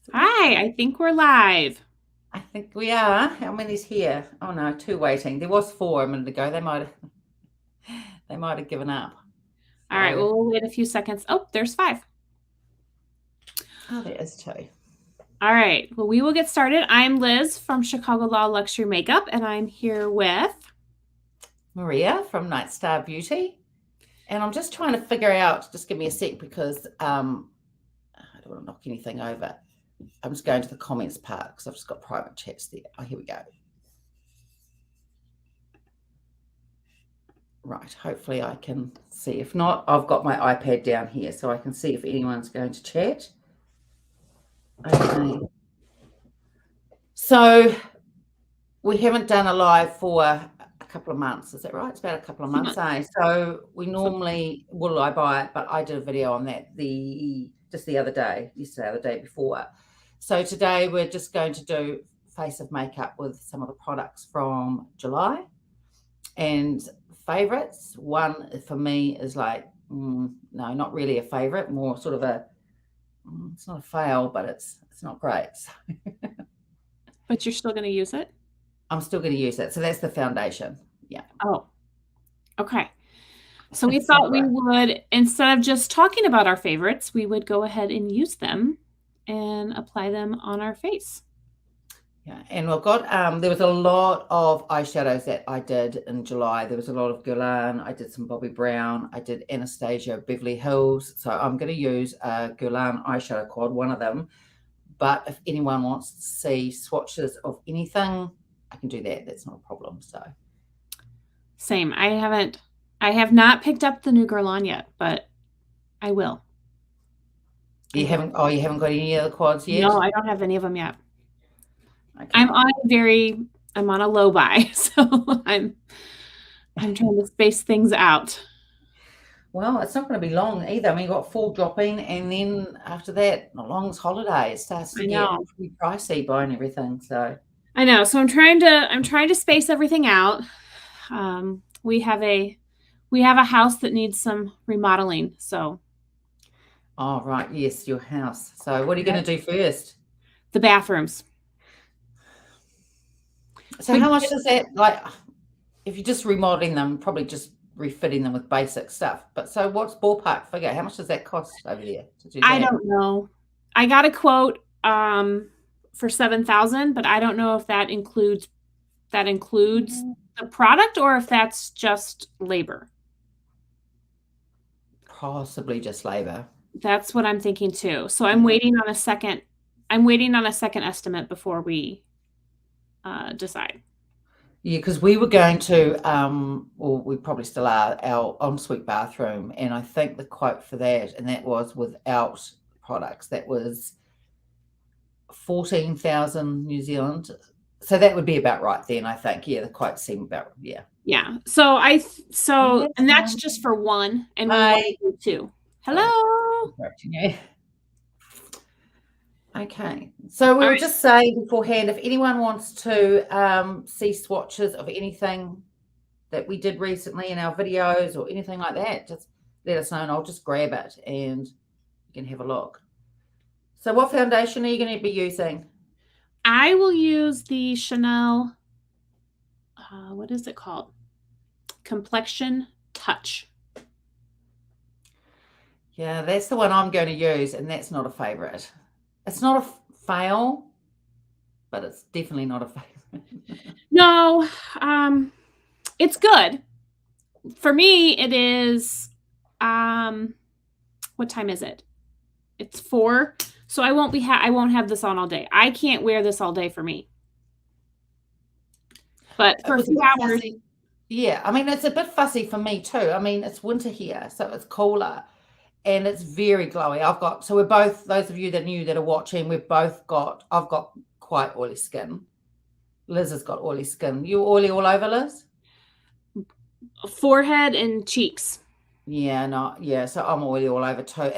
Hi, I think we're live. I think we are. How many's here? Oh no, 2 waiting. There was 4 a minute ago. They might have given up. All right, So, well, we'll wait a few seconds. Oh, there's 5. oh, there is 2. All right, well, we will get started. I'm Liz from Chicago Law Luxury Makeup, and I'm here with Maria from Night Star Beauty. And I'm just trying to figure out, just give me a sec because I don't want to knock anything over. I'm just going to the comments part because I've just got private chats there. Oh, here we go. Right, hopefully I can see. If not, I've got my iPad down here so I can see if anyone's going to chat. Okay. So we haven't done a live for a couple of months. Is that right? It's about a couple of months, eh? So we normally, will I buy it? But I did a video on that just the other day, yesterday or the day before. So today we're just going to do face of makeup with some of the products from July. And favorites, one for me is like, no, not really a favorite, more sort of it's not a fail, but it's not great. But you're still going to use it? I'm still going to use it. So that's the foundation. Yeah. Oh, okay. So we thought we would, instead of just talking about our favorites, we would go ahead and use them and apply them on our face. Yeah, and I've got there was a lot of eyeshadows that I did in July. There was a lot of Guerlain. I did some Bobbi Brown. I did Anastasia Beverly Hills. So I'm going to use a Guerlain eyeshadow quad, one of them. But if anyone wants to see swatches of anything, I can do that. That's not a problem. So Same. I have not picked up the new Guerlain yet, but I will. you haven't got any other quads yet? No, I don't have any of them yet. Okay. I'm on a low buy, so I'm trying to space things out. Well, it's not going to be long either. I mean, you've got fall dropping, and then after that, the long's holiday. It starts to get pretty pricey buying everything. So I know. So I'm trying to space everything out. We have a house that needs some remodeling. So. Oh right, yes, your house. So what are you going to do first? The bathrooms. So how much does that, like, if you're just remodeling them, probably just refitting them with basic stuff. But so what's ballpark figure? How much does that cost over there to do that? I don't know. I got a quote for $7,000, but I don't know if that includes the product or if that's just labor. Possibly just labor. That's what I'm thinking too. So I'm waiting on a second estimate before we decide. Yeah, because we were going to, well, we probably still are, our ensuite bathroom, and I think the quote for that, and that was without products, that was 14,000 New Zealand. So that would be about right then, I think. Yeah, the quote seemed about, yeah. Yeah. So and that's just for one, and we want to do 2. Hello. Okay, so we were just saying beforehand, if anyone wants to see swatches of anything that we did recently in our videos or anything like that, just let us know and I'll just grab it and you can have a look. So what foundation are you going to be using? I will use the Chanel, what is it called? Complexion Touch. Yeah, that's the one I'm going to use, and that's not a favorite. It's not a fail, but it's definitely not a favorite. No, it's good. For me, it is, what time is it? It's 4. So I won't have this on all day. I can't wear this all day for me. But for a few hours. Yeah, I mean, it's a bit fussy for me too. I mean, it's winter here, so it's cooler. And it's very glowy. So we're both, those of you that are watching, I've got quite oily skin. Liz has got oily skin. You oily all over, Liz? Forehead and cheeks. Yeah, no, yeah. So I'm oily all over too.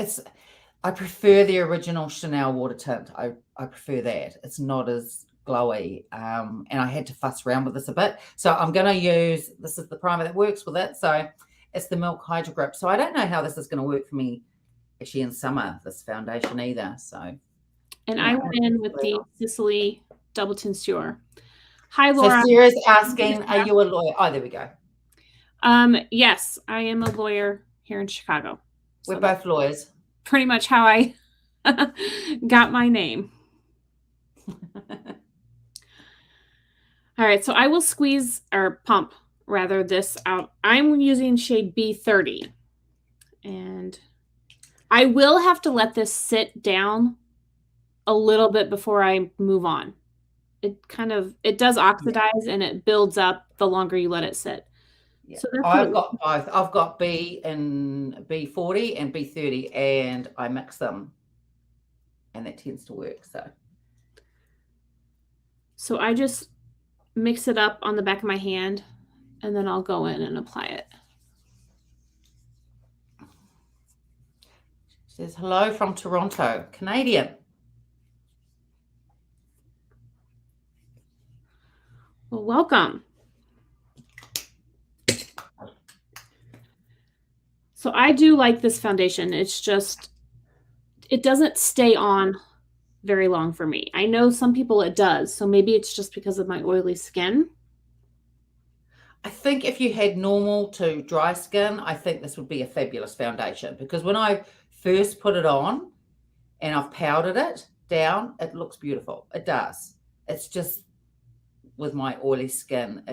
I prefer the original Chanel water tint. I prefer that. It's not as glowy. And I had to fuss around with this a bit. So I'm going to use, this is the primer that works with it. So it's the Milk Hydro Grip. So I don't know how this is going to work for me actually in summer, this foundation either. So And I went in with the Sicily Double Tensure. Hi, So Laura. Sarah's asking, are you a lawyer? Oh, there we go. Yes, I am a lawyer here in Chicago. We're both lawyers. Pretty much how I got my name. All right, so I will squeeze or pump rather this out. I'm using shade B30, and I will have to let this sit down a little bit before I move on. It does oxidize and it builds up the longer you let it sit. Yeah. So I've got both. I've got B and B40 and B30, and I mix them, and that tends to work. So I just mix it up on the back of my hand, and then I'll go in and apply it. She says, hello from Toronto, Canadian. Well, welcome. So I do like this foundation. It's just, it doesn't stay on very long for me. I know some people it does, so maybe it's just because of my oily skin. I think if you had normal to dry skin, I think this would be a fabulous foundation, because when I first put it on and I've powdered it down, it looks beautiful. It does. It's just with my oily skin,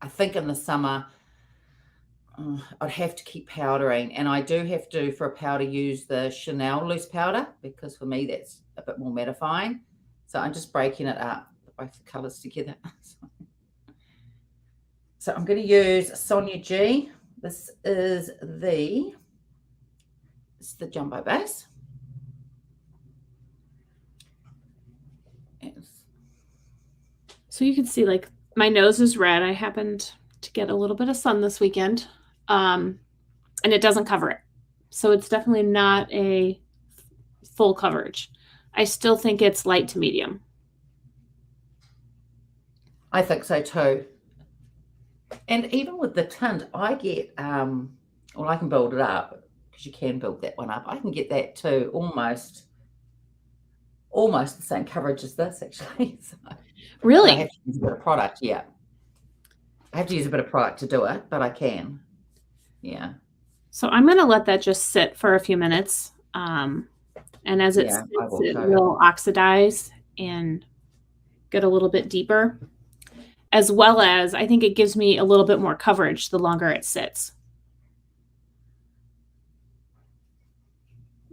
I think in the summer, I'd have to keep powdering, and I do have to, for a powder, use the Chanel loose powder, because for me that's a bit more mattifying. So I'm just breaking it up, both the colors together. So I'm going to use Sonia G. This is the jumbo base. Yes. So you can see, like, my nose is red. I happened to get a little bit of sun this weekend, and it doesn't cover it. So it's definitely not a full coverage. I still think it's light to medium. I think so too. And even with the tint, I get, well, I can build it up, because you can build that one up. I can get that too, almost the same coverage as this, actually. So, really? I have to use a bit of product, yeah. I have to use a bit of product to do it, but I can. Yeah. So I'm going to let that just sit for a few minutes. And as it sits, it will oxidize and get a little bit deeper. As well as, I think it gives me a little bit more coverage the longer it sits.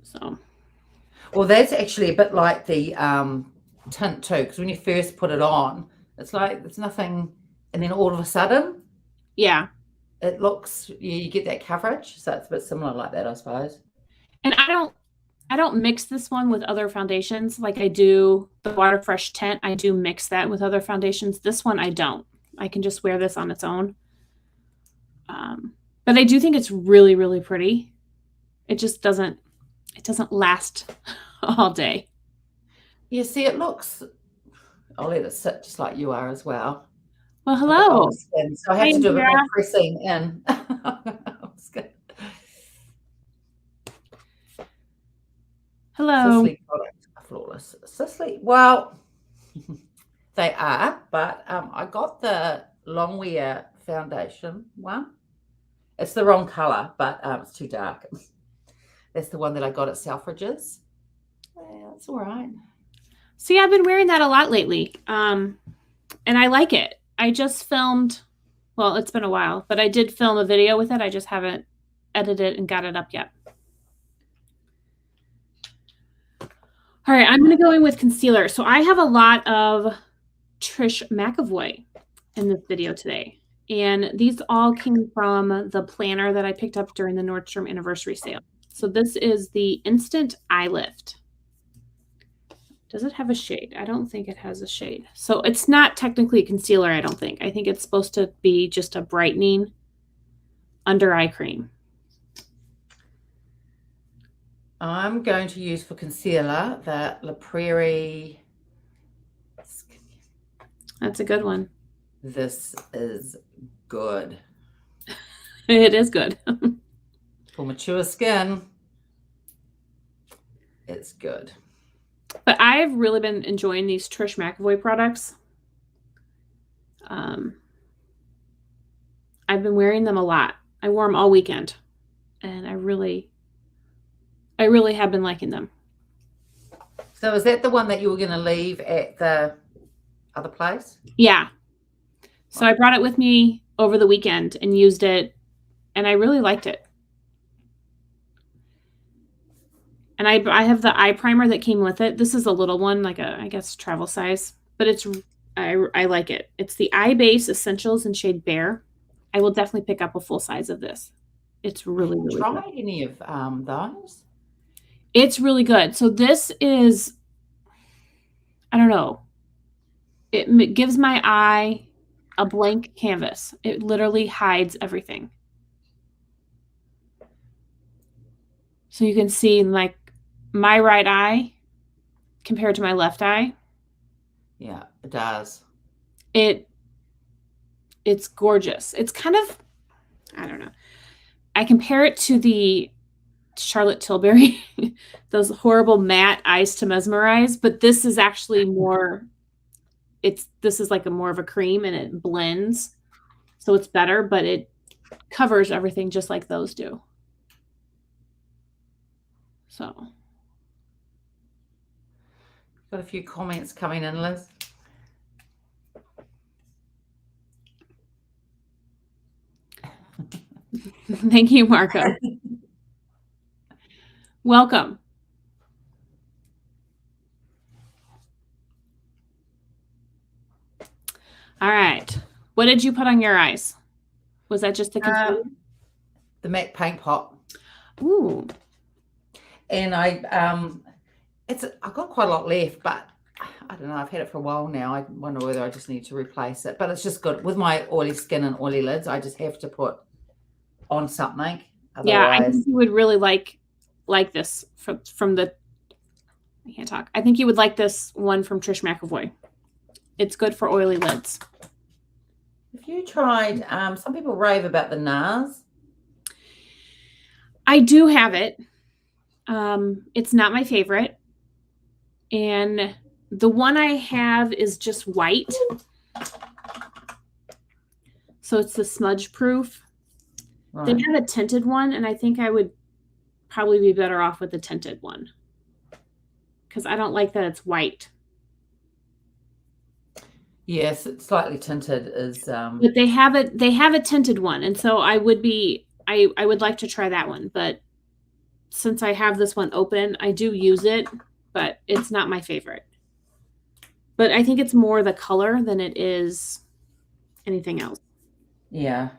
So. Well, that's actually a bit like the tint too, because when you first put it on, it's like there's nothing, and then all of a sudden, yeah, it looks, you get that coverage. So it's a bit similar like that, I suppose. And I don't mix this one with other foundations like I do the Water Fresh Tint. I do mix that with other foundations. This one I don't. I can just wear this on its own. But I do think it's really, really pretty. It just doesn't last all day. You see, it looks, I'll let it sit just like you are as well. Well, hello. So I have to do a bit more pressing in. Hello. Sicily products are flawless. Sicily, well, they are, but I got the Longwear Foundation one. It's the wrong color, but it's too dark. That's the one that I got at Selfridges. Yeah, it's all right. See, I've been wearing that a lot lately, and I like it. I just filmed, well, it's been a while, but I did film a video with it. I just haven't edited and got it up yet. All right, I'm going to go in with concealer. So I have a lot of Trish Mcevoy in this video today. And these all came from the planner that I picked up during the Nordstrom anniversary sale. So this is the Instant Eye Lift. Does it have a shade? I don't think it has a shade. So it's not technically a concealer, I don't think. I think it's supposed to be just a brightening under eye cream. I'm going to use for concealer the La Prairie. That's a good one. This is good. It is good. For mature skin, it's good. But I've really been enjoying these Trish McEvoy products. I've been wearing them a lot. I wore them all weekend, and I really have been liking them. So is that the one that you were going to leave at the other place? Yeah. So I brought it with me over the weekend and used it, and I really liked it. And I have the eye primer that came with it. This is a little one, like a, I guess, travel size, but I like it. It's the Eye Base Essentials in shade Bear. I will definitely pick up a full size of this. It's really, really good. Tried any of those? It's really good. So this is, I don't know. It gives my eye a blank canvas. It literally hides everything. So you can see like my right eye compared to my left eye. Yeah, it does. It's gorgeous. It's kind of, I don't know. I compare it to the Charlotte Tilbury, those horrible matte eyes to mesmerize, but this is actually more, this is like a more of a cream and it blends. So it's better, but it covers everything just like those do. So. Got a few comments coming in, Liz. Thank you, Marco. Welcome. All right. What did you put on your eyes? Was that just the concealer? The MAC Paint Pot. Ooh. And I've got quite a lot left, but I don't know. I've had it for a while now. I wonder whether I just need to replace it. But it's just good. With my oily skin and oily lids, I just have to put on something. Otherwise, yeah, I think you would really like this from the, I can't talk. I think you would like this one from Trish McEvoy. It's good for oily lids. Have you tried, some people rave about the NARS. I do have it. It's not my favorite. And the one I have is just white. So it's the smudge proof. Right. They have a tinted one, and I think I would probably be better off with the tinted one because I don't like that it's white. Yes, it's slightly tinted is but they have a tinted one, and so I would like to try that one, but since I have this one open, I do use it, but it's not my favorite. But I think it's more the color than it is anything else. Yeah.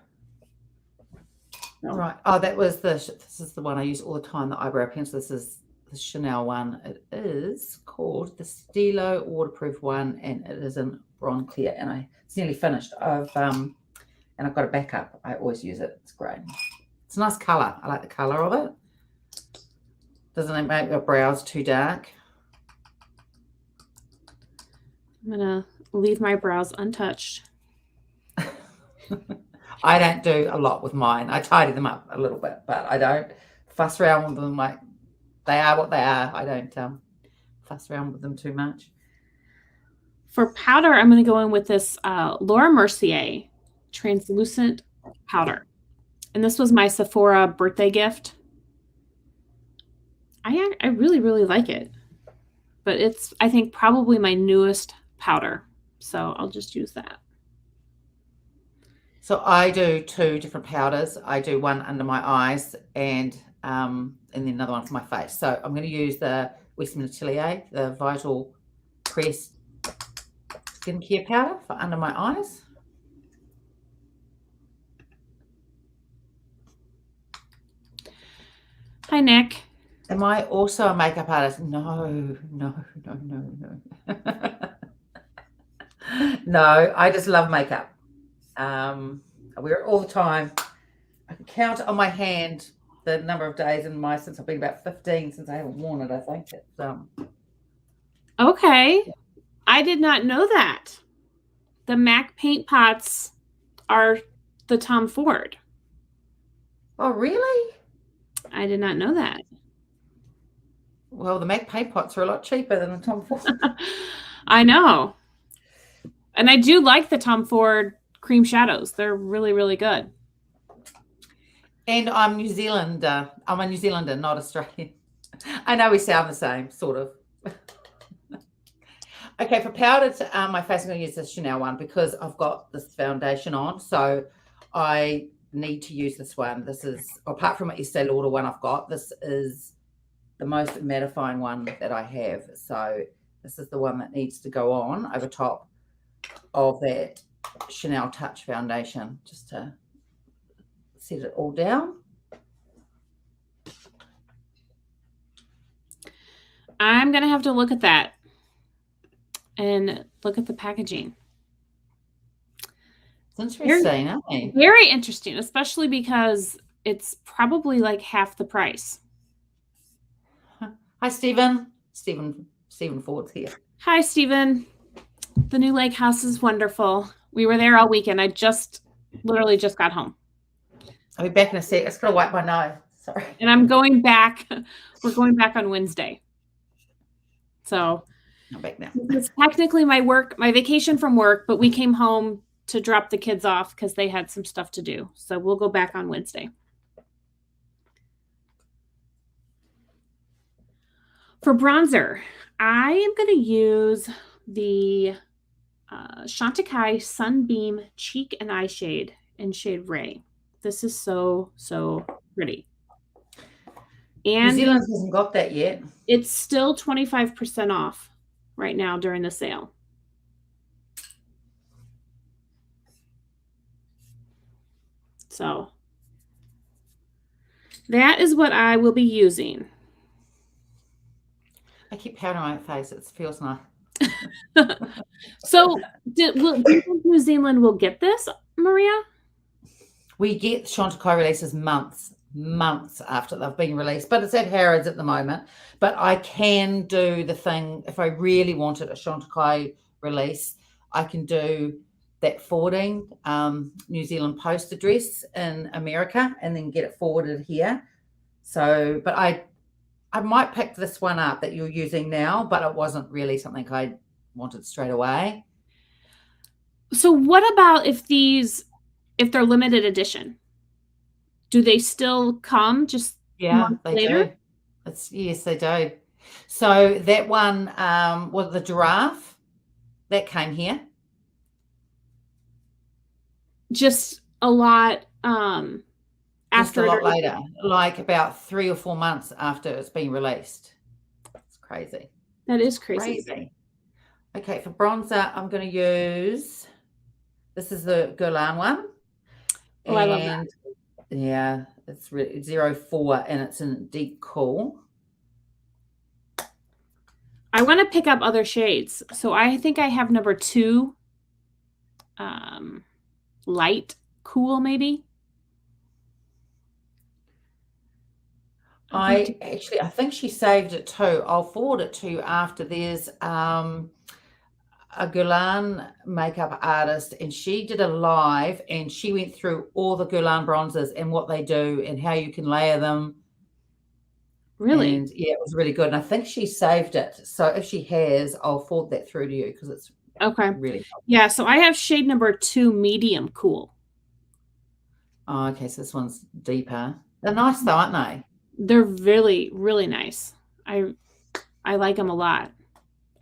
All right. Oh, this is the one I use all the time, the eyebrow pencil. This is the Chanel one. It is called the Stilo Waterproof one, and it is in Bronze Clear, and it's nearly finished. And I've got a backup. I always use it. It's great. It's a nice color. I like the color of it. Doesn't it make your brows too dark? I'm gonna leave my brows untouched. I don't do a lot with mine. I tidy them up a little bit, but I don't fuss around with them. Like, they are what they are. I don't fuss around with them too much. For powder, I'm going to go in with this Laura Mercier translucent powder. And this was my Sephora birthday gift. I really, really like it. But it's, I think, probably my newest powder. So I'll just use that. So I do 2 different powders. I do one under my eyes and then another one for my face. So I'm going to use the Westman Atelier, the Vital Press skincare powder for under my eyes. Hi, Nick. Am I also a makeup artist? No. No, I just love makeup. I wear it all the time. I can count on my hand the number of days since I've been about 15 since I haven't worn it. I think it's okay. Yeah. I did not know that. The MAC paint pots are the Tom Ford. Oh, really? I did not know that. Well, the MAC paint pots are a lot cheaper than the Tom Ford. I know. And I do like the Tom Ford cream shadows. They're really, really good. And I'm New Zealander. I'm a New Zealander, not Australian. I know we sound the same, sort of. Okay, for powder, my face, I'm going to use this Chanel one because I've got this foundation on. So I need to use this one. This is, apart from my Estee Lauder one I've got, this is the most mattifying one that I have. So this is the one that needs to go on over top of that Chanel Touch foundation, just to set it all down. I'm going to have to look at that and look at the packaging. It's interesting, eh? Very interesting, especially because it's probably like half the price. Hi, Stephen. Stephen Ford's here. Hi, Stephen. The new lake house is wonderful. We were there all weekend. I literally just got home. I'll be back in a sec. I just got to wipe my nose. Sorry. And I'm going back. We're going back on Wednesday. So I'm back now. It's technically my vacation from work, but we came home to drop the kids off because they had some stuff to do. So we'll go back on Wednesday. For bronzer, I am going to use the Chantecaille Sunbeam Cheek and Eye Shade in shade Ray. This is so, so pretty. And New Zealand hasn't got that yet. It's still 25% off right now during the sale. So that is what I will be using. I keep powdering my face. It feels nice. So do you think New Zealand will get this, Maria? We get Chantecaille releases months after they've been released, but it's at Harrods at the moment. But I can do the thing, if I really wanted a Chantecaille release, I can do that forwarding New Zealand post address in America and then get it forwarded here. So, but I might pick this one up that you're using now, but it wasn't really something I wanted straight away. So what about if they're limited edition? Do they still come just months later? Do. Yes, they do. So that one was the giraffe that came here. Just a lot after a lot later, like about 3 or 4 months after it's been released. It's crazy. That is crazy. Okay, for bronzer, I'm going to use, this is the Guerlain one. Oh, I love that. Yeah, it's 04 and it's in deep cool. I want to pick up other shades. So I think I have number 2, light cool maybe. I think she saved it too. I'll forward it to you after. There's a Guerlain makeup artist, and she did a live, and she went through all the Guerlain bronzers and what they do and how you can layer them. Really? And yeah, it was really good. And I think she saved it. So if she has, I'll forward that through to you because it's really helpful. Yeah, so I have shade number 2, medium cool. Oh, okay, so this one's deeper. They're nice though, aren't they? They're really, really nice. I like them a lot.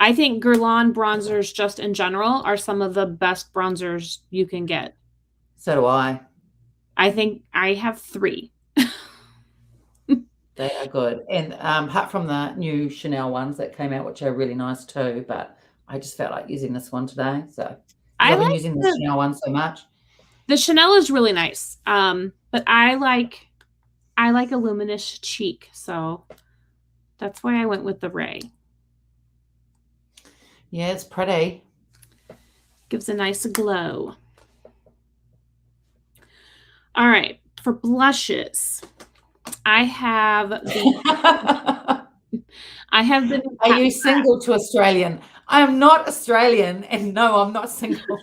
I think Guerlain bronzers just in general are some of the best bronzers you can get. So do I. I think I have 3. They are good. And apart from the new Chanel ones that came out, which are really nice too, but I just felt like using this one today. So I've been using the Chanel one so much. The Chanel is really nice. But I like a luminous cheek, so that's why I went with the Ray. Yeah, it's pretty. Gives a nice glow. All right, for blushes, I have the Are you single to Australian? I am not Australian, and no, I'm not single.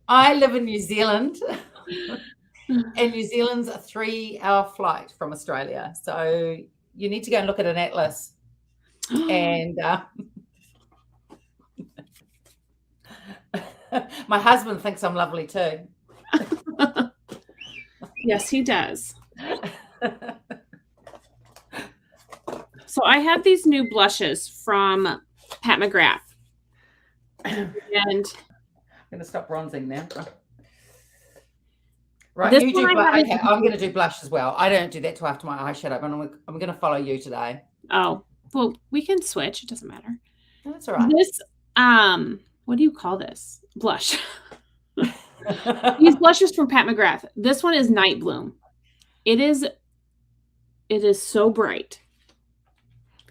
I live in New Zealand. And New Zealand's a 3-hour flight from Australia. So you need to go and look at an atlas. And my husband thinks I'm lovely too. Yes, he does. So I have these new blushes from Pat McGrath. And I'm going to stop bronzing now. Right, this you do one blush. Okay, I'm going to do blush as well. I don't do that till after my eyeshadow, but I'm going to follow you today. Oh, well, we can switch. It doesn't matter. That's all right. This, what do you call this? Blush. These blushes from Pat McGrath. This one is Night Bloom. It is so bright.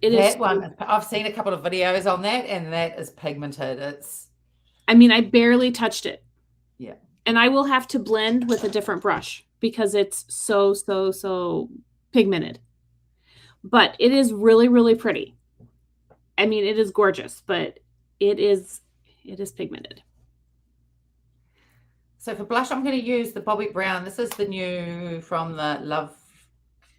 That one, I've seen a couple of videos on that, and that is pigmented. I mean, I barely touched it. Yeah. And I will have to blend with a different brush because it's so pigmented. But it is really, really pretty. I mean, it is gorgeous, but it is pigmented. So for blush, I'm going to use the Bobbi Brown. This is the new from the Love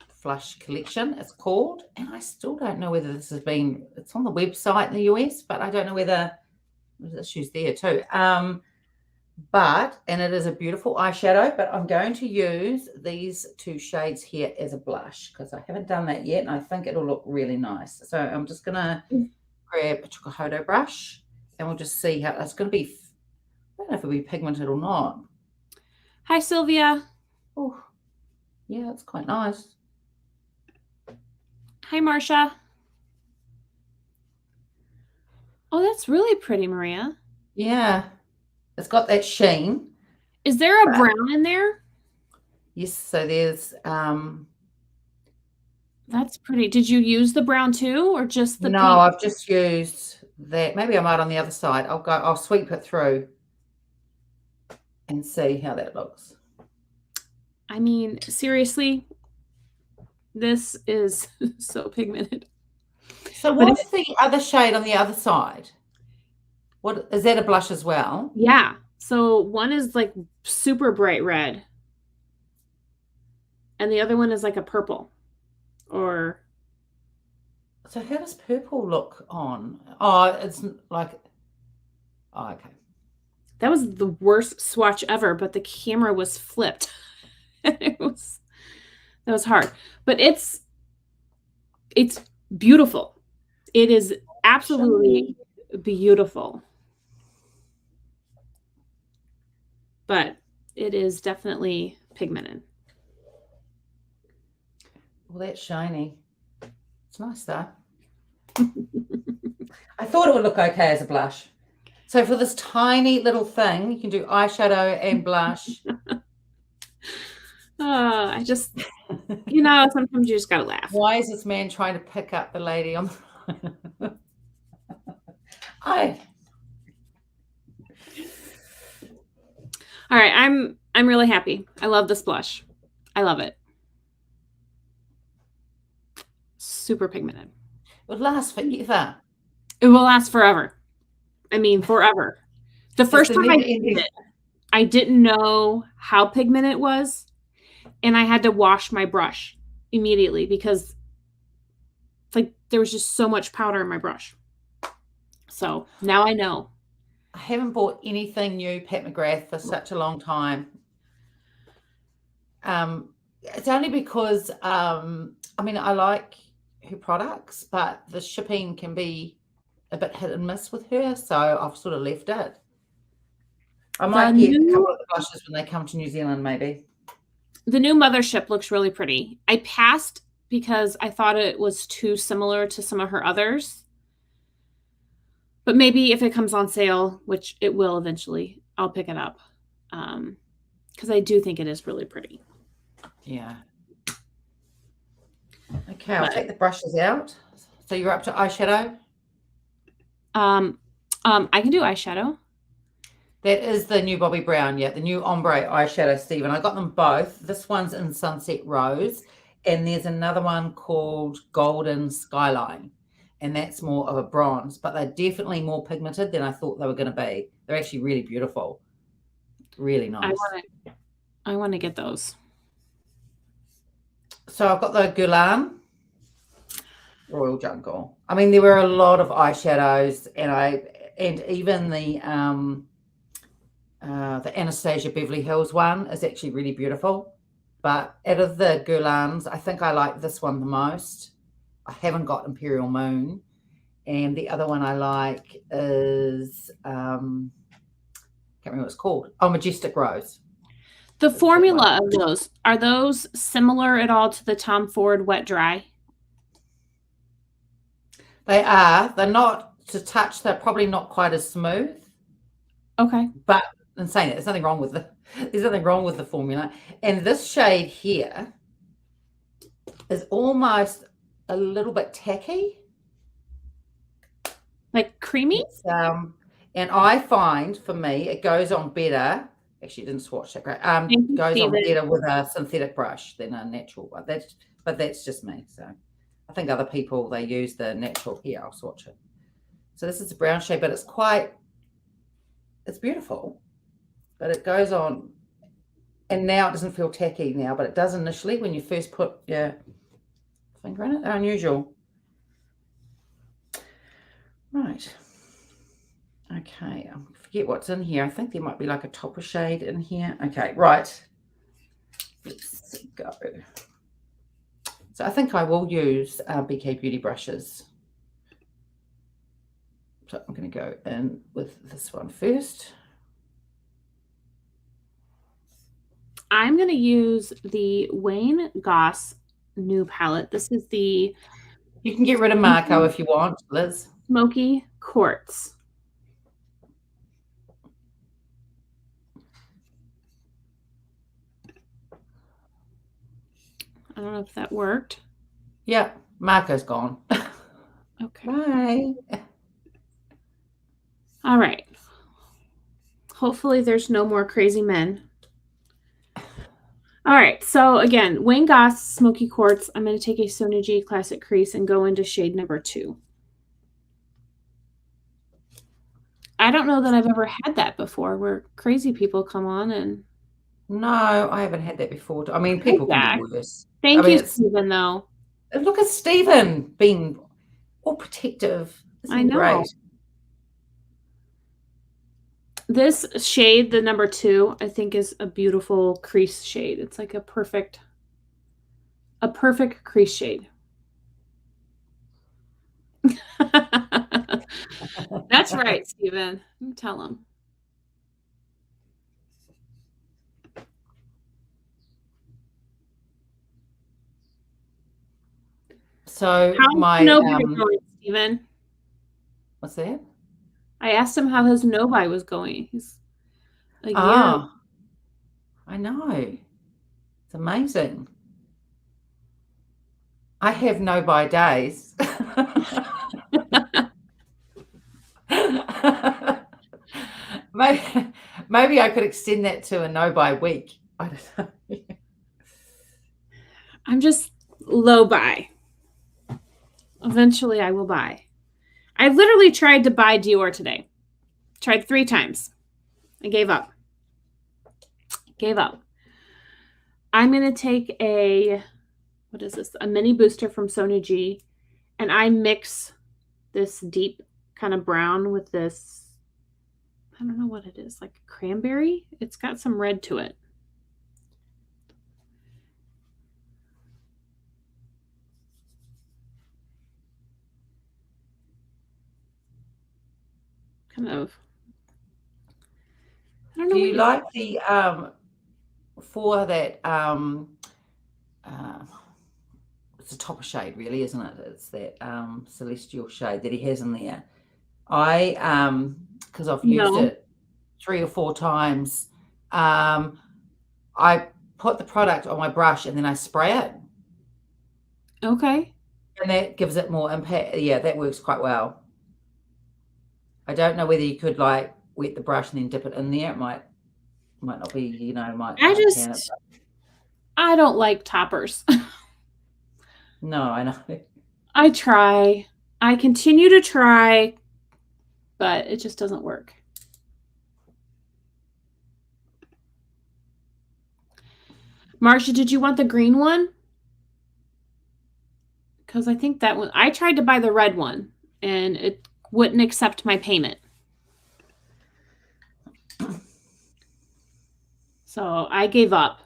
Flush collection, it's called. And I still don't know whether this has been, it's on the website in the US, but I don't know whether there's issues there too. And it is a beautiful eyeshadow, but I'm going to use these two shades here as a blush because I haven't done that yet, and I think it'll look really nice. So I'm just going to grab a Chocohodo brush, and we'll just see how it's going to be. I don't know if it'll be pigmented or not. Hi, Sylvia. Oh, yeah, it's quite nice. Hi, Marcia. Oh, that's really pretty, Maria. Yeah. It's got that sheen. Is there a brown in there? Yes, so there's that's pretty. Did you use the brown too, or just the No, pink? I've just used that. Maybe I might on the other side. I'll sweep it through and see how that looks. I mean, seriously, this is so pigmented. So what's the other shade on the other side? What is that, a blush as well? Yeah. So one is like super bright red. And the other one is like a purple. So how does purple look on? Oh, it's like, oh, okay. That was the worst swatch ever, but the camera was flipped. That was hard. But it's beautiful. It is absolutely beautiful. But it is definitely pigmented. Well, that's shiny. It's nice though. I thought it would look okay as a blush. So for this tiny little thing, you can do eyeshadow and blush. I just, sometimes you just gotta laugh. Why is this man trying to pick up the lady on the All right, I'm really happy. I love this blush. I love it. Super pigmented. It would last forever. It will last forever. I mean, forever. The first time I did it, I didn't know how pigmented it was, and I had to wash my brush immediately because like there was just so much powder in my brush. So now I know. I haven't bought anything new Pat McGrath for such a long time. It's only because I mean, I like her products, but the shipping can be a bit hit and miss with her, so I've sort of left it. I might get a couple of the blushes when they come to New Zealand, maybe. The new Mothership looks really pretty. I passed because I thought it was too similar to some of her others. But maybe if it comes on sale, which it will eventually, I'll pick it up. Because I do think it is really pretty. Yeah. Okay, I'll take the brushes out. So you're up to eyeshadow? I can do eyeshadow. That is the new Bobbi Brown, yeah, the new ombre eyeshadow, Stephen. I got them both. This one's in Sunset Rose, and there's another one called Golden Skyline, and that's more of a bronze, but they're definitely more pigmented than I thought they were going to be. They're actually really beautiful. Really nice. I want to get those. So I've got the Guerlain. Royal Jungle. I mean, there were a lot of eyeshadows, and even the Anastasia Beverly Hills one is actually really beautiful. But out of the Guerlains, I think I like this one the most. I haven't got Imperial Moon. And the other one I like is, can't remember what it's called. Oh, Majestic Rose. The formula of those, are those similar at all to the Tom Ford Wet Dry? They are. They're not to touch. They're probably not quite as smooth. Okay. But in saying it, there's nothing wrong with the formula. And this shade here is almost a little bit tacky. Like creamy? And I find, for me, it goes on better. Actually, it didn't swatch that great. Goes on better with a synthetic brush than a natural one. That's just me. So I think other people, they use the natural. Here, I'll swatch it. So this is a brown shade, but it's beautiful. But it goes on, and now it doesn't feel tacky now, but it does initially when you first put your finger in it. They're unusual. Right. Okay, I forget what's in here. I think there might be like a topper shade in here. Okay, right. Let's go. So I think I will use BK Beauty brushes. So I'm going to go in with this one first. I'm going to use the Wayne Goss new palette. This is the... You can get rid of Marco if you want, Liz. Smoky Quartz. I don't know if that worked. Yeah, Marco's gone. Okay. Bye. All right. Hopefully there's no more crazy men. All right. So again, Wayne Goss Smoky Quartz. I'm going to take a Sona G Classic Crease and go into shade number 2. I don't know that I've ever had that before, where crazy people come on and... No, I haven't had that before. I mean, people can be worse. Thank you, Stephen, though. Look at Stephen being all protective. I know. Great. This shade, the number 2, I think is a beautiful crease shade. It's like a perfect crease shade. That's right, Stephen. Tell him. So how's Nobody going, Stephen? What's that? I asked him how his Nobi was going. He's a year. I know. It's amazing. I have Nobi days. Maybe I could extend that to a Nobi week. I don't know. I'm just low buy. Eventually I will buy. I literally tried to buy Dior today. Tried 3 times. I gave up. I'm going to take what is this? A mini booster from Sona G. And I mix this deep kind of brown with this, I don't know what it is, like cranberry. It's got some red to it. Kind of. I don't know. Do you like the for that it's a topper shade, really, isn't it? It's that celestial shade that he has in there. Because I've used it 3 or 4 times, I put the product on my brush and then I spray it. Okay. And that gives it more impact. Yeah, that works quite well. I don't know whether you could like wet the brush and then dip it in there. It might not be, you know, I don't like toppers. No, I know. I try. I continue to try, but it just doesn't work. Marcia, did you want the green one? because I think that one, I tried to buy the red one and it wouldn't accept my payment. So I gave up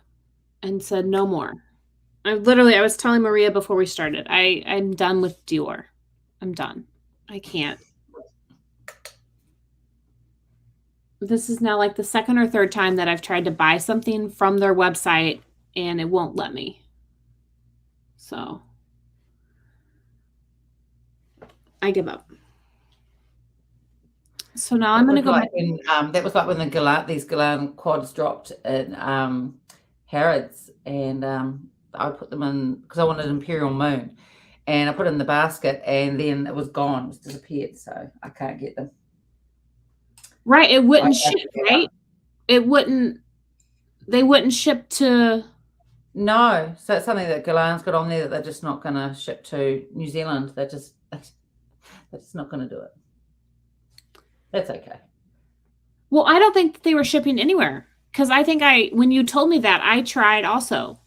and said no more. I was telling Maria before we started, I'm done with Dior. I'm done. I can't. This is now like the second or third time that I've tried to buy something from their website and it won't let me. So I give up. So now I'm going to go back. That was like when these Galan quads dropped in Harrods, and I put them in because I wanted Imperial Moon, and I put it in the basket, and then it was gone. It was disappeared, so I can't get them. Right, it wouldn't ship, right? It wouldn't. They wouldn't ship to. No, so it's something that Galan's got on there that they're just not going to ship to New Zealand. They're just not going to do it. That's okay. Well, I don't think they were shipping anywhere because I think when you told me that, I tried also.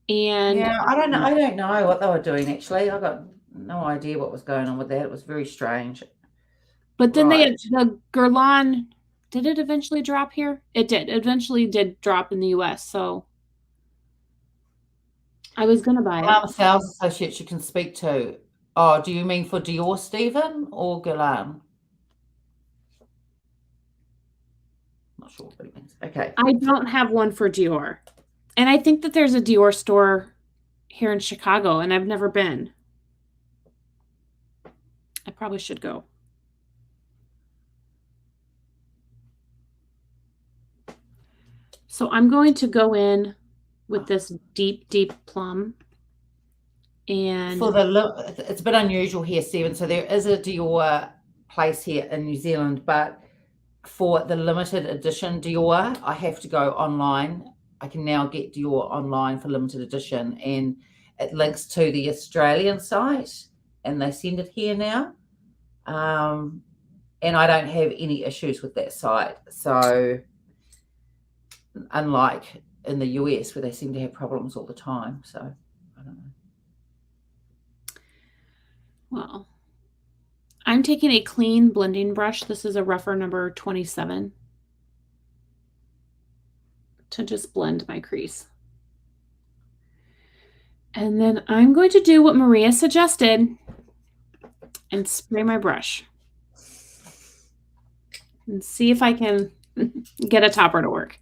And yeah, I don't know what they were doing actually. I got no idea what was going on with that. It was very strange. But then the Guerlain, did it eventually drop here? It did. It eventually did drop in the US. So I was going to buy it. Sales associates you can speak to. Oh, do you mean for Dior, Stephen, or Guerlain? Not sure what it means. Okay. I don't have one for Dior. And I think that there's a Dior store here in Chicago, and I've never been. I probably should go. So I'm going to go in with this deep, deep plum. And it's a bit unusual here, Stephen. So there is a Dior place here in New Zealand, but for the limited edition Dior, I have to go online. I can now get Dior online for limited edition, and it links to the Australian site, and they send it here now. And I don't have any issues with that site. So unlike in the US where they seem to have problems all the time. So I don't know. Well, I'm taking a clean blending brush. This is a rougher number 27 to just blend my crease. And then I'm going to do what Maria suggested and spray my brush and see if I can get a topper to work.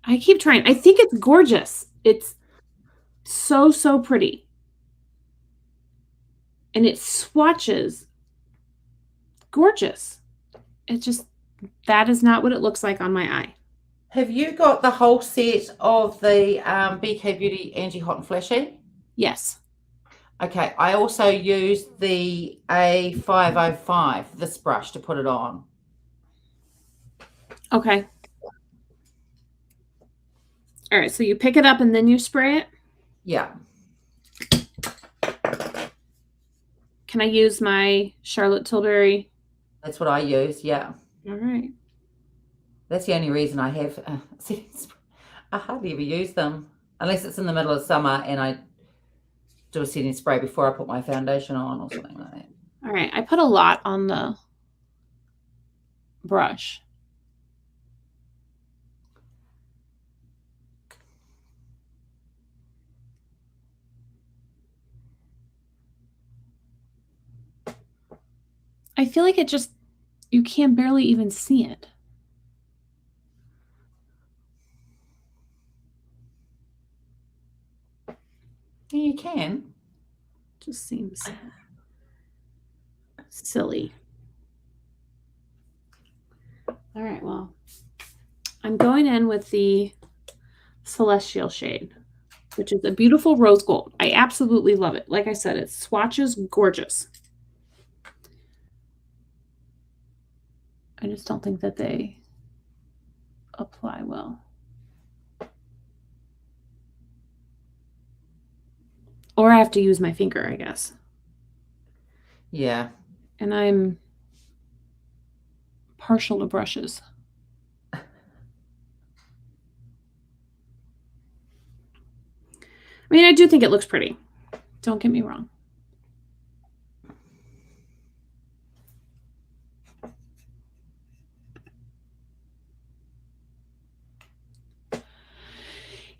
I keep trying. I think it's gorgeous. It's so, so pretty. And it swatches gorgeous. It just, that is not what it looks like on my eye. Have you got the whole set of the BK Beauty Anti-Hot and Flashy? Yes. Okay, I also used the A505, this brush, to put it on. Okay. All right, so you pick it up and then you spray it? Yeah. Can I use my Charlotte Tilbury? That's what I use, yeah. All right. That's the only reason I have I hardly ever use them unless it's in the middle of summer and I do a setting spray before I put my foundation on or something like that. All right, I put a lot on the brush. I feel like you can barely even see it. Yeah, you can. Just seems silly. All right, well, I'm going in with the Celestial shade, which is a beautiful rose gold. I absolutely love it. Like I said, it swatches gorgeous. I just don't think that they apply well. Or I have to use my finger, I guess. Yeah. And I'm partial to brushes. I mean, I do think it looks pretty. Don't get me wrong.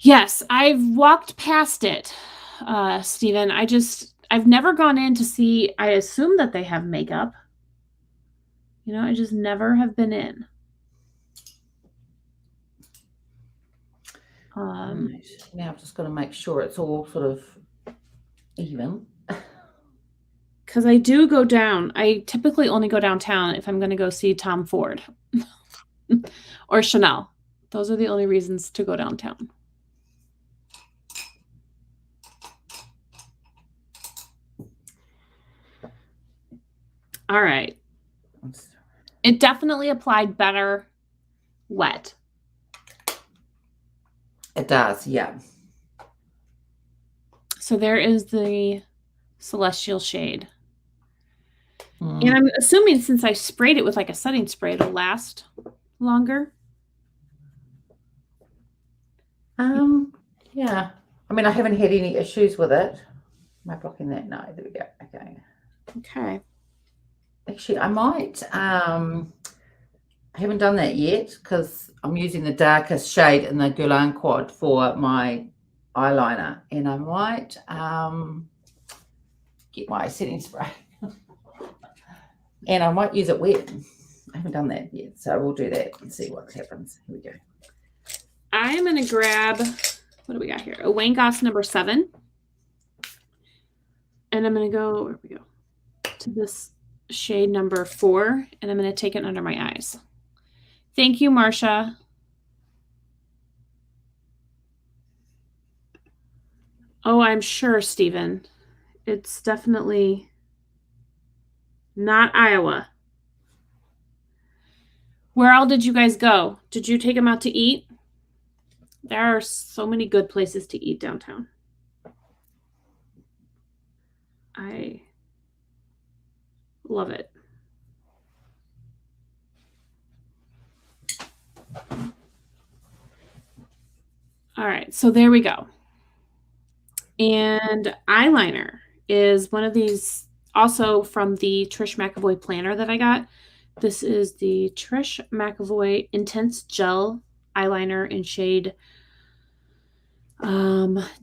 Yes, I've walked past it, Stephen. I've never gone in to see. I assume that they have makeup. You know, I just never have been in. Right. Now I've just got to make sure it's all sort of even. Because I do go down. I typically only go downtown if I'm going to go see Tom Ford or Chanel. Those are the only reasons to go downtown. All right. It definitely applied better wet. It does, yeah. So there is the Celestial shade. And I'm assuming since I sprayed it with like a setting spray, it'll last longer. Yeah. I mean, I haven't had any issues with it. Am I blocking that? No, there we go. Okay. Okay. Actually, I might, I haven't done that yet because I'm using the darkest shade in the Guerlain Quad for my eyeliner, and I might get my setting spray and I might use it wet. I haven't done that yet, so we'll do that and see what happens. Here we go. I'm going to grab, what do we got here? A Wayne Goss number 7. And I'm going to go, where we go, to this shade number 4, and I'm going to take it under my eyes. Thank you, Marcia. Oh, I'm sure, Stephen. It's definitely not Iowa. Where all did you guys go? Did you take them out to eat? There are so many good places to eat downtown. I love it. All right, so there we go. And eyeliner is one of these, also from the Trish Mcevoy planner that I got. This is the Trish Mcevoy Intense Gel Eyeliner in shade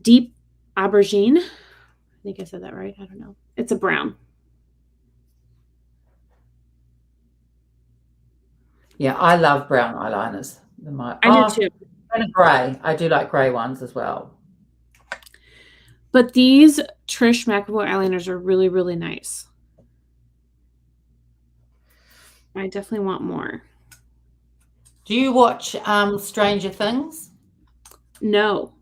Deep Aubergine. I think I said that right. I don't know. It's a brown. Yeah, I love brown eyeliners. I do too. And grey. I do like grey ones as well. But these Trish Mcevoy eyeliners are really, really nice. I definitely want more. Do you watch Stranger Things? No.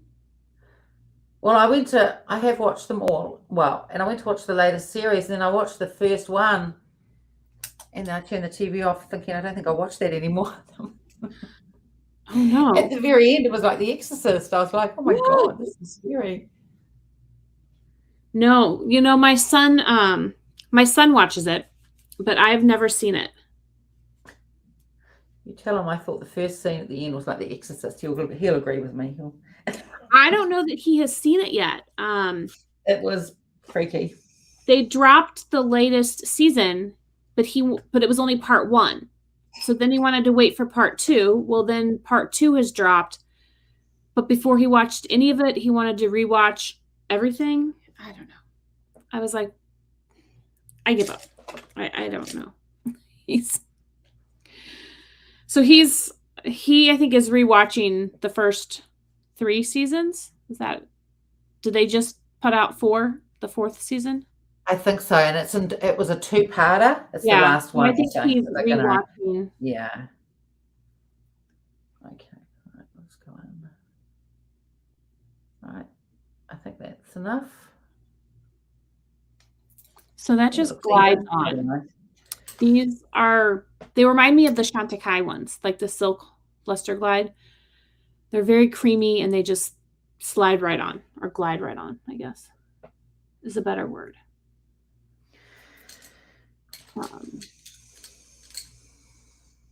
Well, I have watched them all. Well, and I went to watch the latest series, and then I watched the first one, and then I turned the TV off thinking, I don't think I'll watch that anymore. Oh, no. At the very end, it was like The Exorcist. I was like, oh, my God, this is scary. No. You know, my son watches it, but I've never seen it. You tell him I thought the first scene at the end was like The Exorcist. He'll agree with me. I don't know that he has seen it yet. It was freaky. They dropped the latest season, but it was only part 1. So then he wanted to wait for part 2. Well, then part 2 has dropped. But before he watched any of it, he wanted to rewatch everything. I don't know. I was like, I give up. I don't know. He I think is rewatching the first 3 seasons. Did they just put out 4, the 4th season? I think so, and it was a 2-parter. It's the last one. I think he's rewatching. Yeah. Okay. All right, let's go in. All right. I think that's enough. So that just glides on. They remind me of the Chantecaille ones, like the Silk Luster Glide. They're very creamy and they just slide right on, or glide right on, I guess is a better word.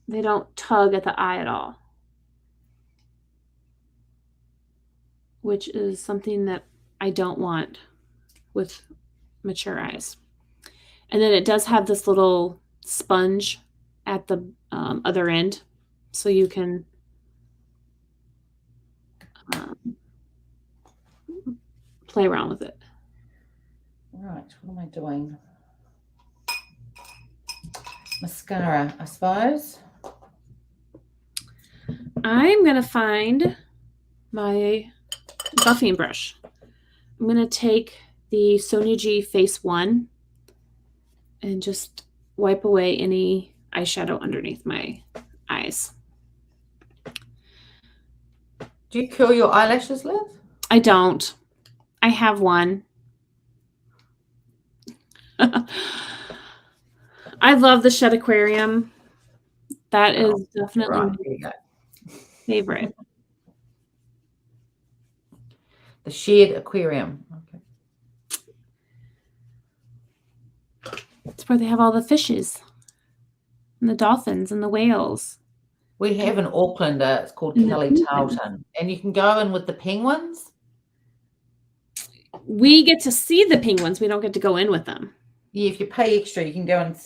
They don't tug at the eye at all, which is something that I don't want with mature eyes. And then it does have this little sponge at the other end, so you can play around with it. Right, what am I doing? Mascara, I suppose. I'm going to find my buffing brush. I'm going to take the Sonia G Face 1 and just wipe away any eyeshadow underneath my eyes. Do you curl your eyelashes, Liz? I don't. I have one. I love the Shed Aquarium. That is definitely my favorite. The Shed Aquarium. Okay. It's where they have all the fishes and the dolphins and the whales. We have in Auckland, it's called Kelly Tarleton, and you can go in with the penguins. We get to see the penguins. We don't get to go in with them. Yeah, if you pay extra, you can go and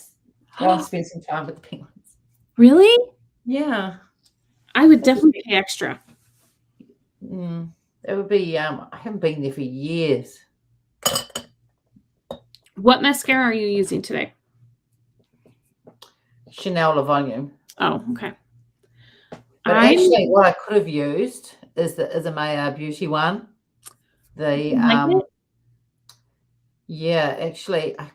spend some time with the penguins. Really? Yeah. I would definitely pay extra. It would be, I haven't been there for years. What mascara are you using today? Chanel Le Volume. Oh, okay. But actually, what I could have used is the Maya Beauty one. Yeah, actually, I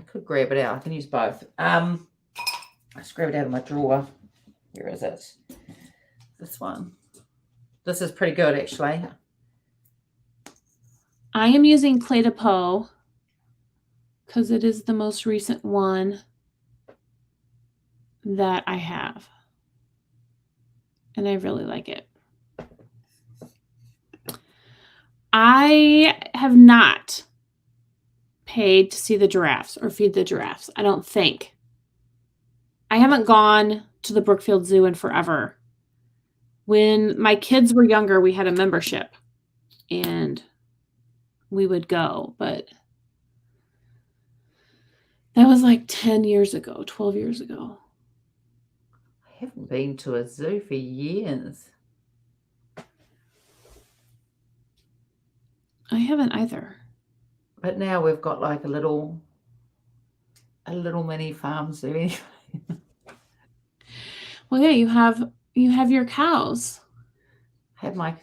could grab it out. I can use both. I just grab it out of my drawer. Where is it? This one. This is pretty good, actually. I am using Clé de Peau because it is the most recent one that I have. And I really like it. I have not paid to see the giraffes or feed the giraffes. I don't think. I haven't gone to the Brookfield Zoo in forever. When my kids were younger, we had a membership and we would go, but that was like 10 years ago, 12 years ago. I haven't been to a zoo for years. I haven't either. But now we've got like a little mini farm zoo anyway. Well, yeah, you have your cows. I have my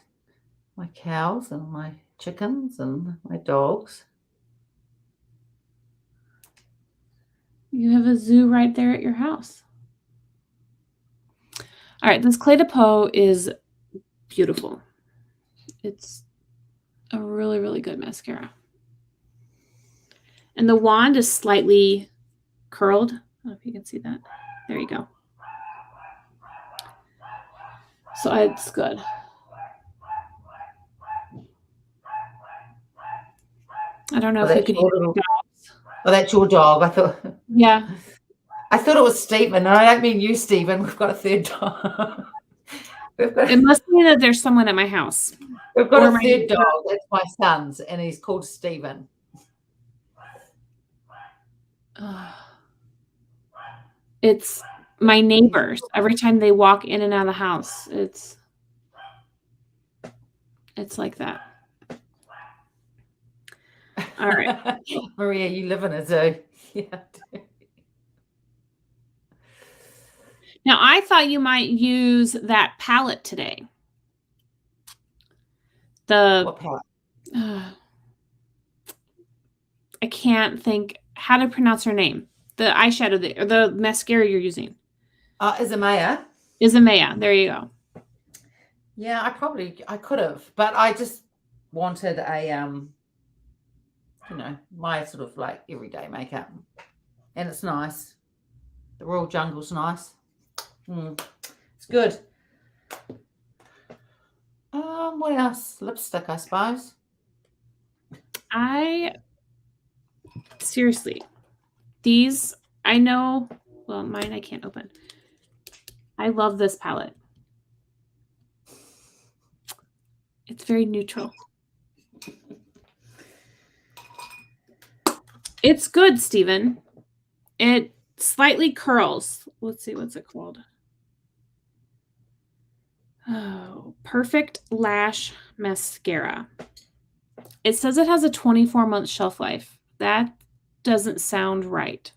cows and my chickens and my dogs. You have a zoo right there at your house. All right, this Clé de Peau is beautiful. It's a really, really good mascara. And the wand is slightly curled. I don't know if you can see that. There you go. So it's good. I don't know if you can hear the dogs. Oh, that's your dog. I thought. Yeah. I thought it was Stephen. I don't mean you, Stephen. We've got a third dog. It must be that there's someone at my house. We've got a third dog. That's my son's, and he's called Stephen. It's my neighbors. Every time they walk in and out of the house, it's like that. All right. Maria, you live in a zoo. Yeah. Now, I thought you might use that palette today. What palette? I can't think how to pronounce her name. The eyeshadow, or the mascara you're using. Isamaya. Isamaya. There you go. Yeah, I could have, but I just wanted a, my sort of like everyday makeup, and it's nice. The Royal Jungle's nice. It's good. What else? Lipstick, I suppose. Seriously, these, I know, well, mine I can't open. I love this palette. It's very neutral. It's good, Stephen. It slightly curls. Let's see, what's it called? Oh, Perfect Lash Mascara. It says it has a 24-month shelf life. That doesn't sound right,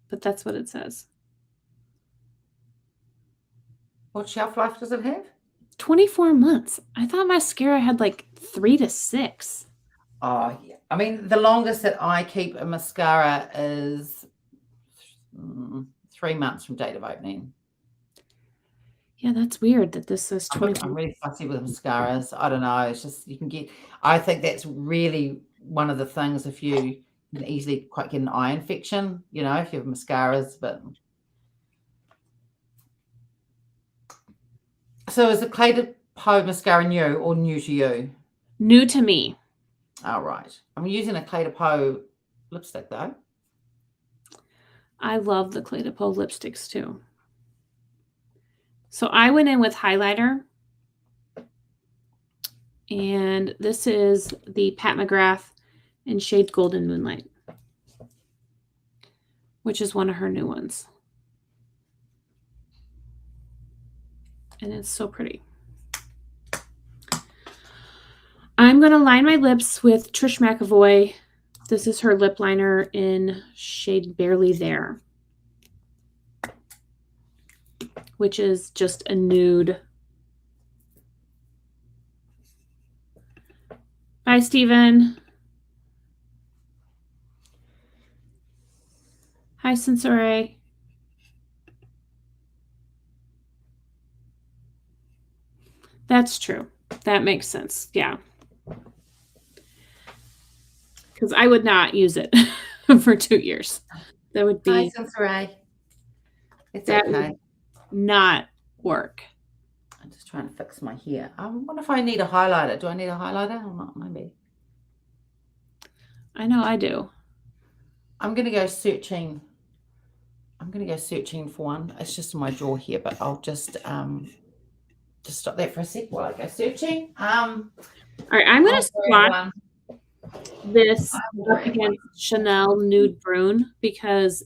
but that's what it says. What shelf life does it have? 24 months. I thought mascara had like 3 to 6. Oh, yeah. I mean, the longest that I keep a mascara is 3 months from date of opening. Yeah, that's weird that this says 24. I'm really fussy with mascaras. I don't know. It's just you can get. I think that's really one of the things. If you can easily quite get an eye infection, you know, if you have mascaras. But so is the Clé de Peau mascara new or new to you? New to me. All right. I'm using a Clé de Peau lipstick though. I love the Clé de Peau lipsticks too. So I went in with highlighter, and this is the Pat McGrath in shade Golden Moonlight, which is one of her new ones. And it's so pretty. I'm going to line my lips with Trish Mcevoy. This is her lip liner in shade Barely There, which is just a nude. Bye, Stephen. Hi, Sensore. That's true. That makes sense. Yeah. Because I would not use it for 2 years. That would be. Hi, Sensore. It's that okay. would not work. I'm just trying to fix my hair. I wonder if I need a highlighter. Do I need a highlighter or not? Maybe. I know I do. I'm going to go searching. I'm going to go searching for one. It's just in my drawer here, but I'll just stop that for a sec while I go searching. All right, I'm going to swatch this up against Chanel Nude Brune because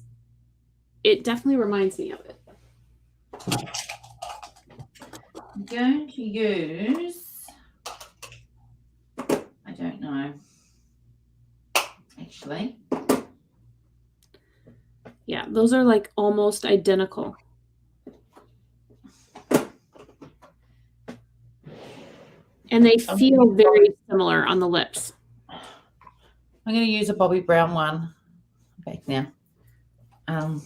it definitely reminds me of it. I'm going to use, I don't know, actually. Yeah, those are like almost identical. And they feel very similar on the lips. I'm going to use a Bobbi Brown one. Back now. I'm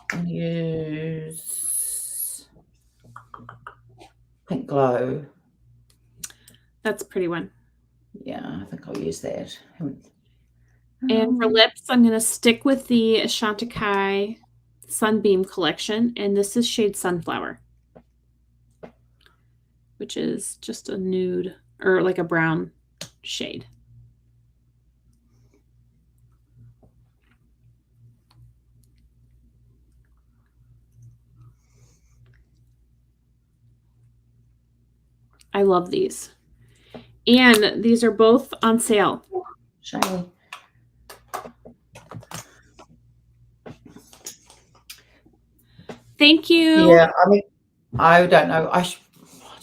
going to use Pink Glow. That's a pretty one. Yeah, I think I'll use that. And for lips, I'm going to stick with the Chantecaille Sunbeam collection. And this is shade Sunflower, which is just a nude or like a brown shade. I love these. And these are both on sale. Shiny. Thank you. Yeah, I mean, I don't know. I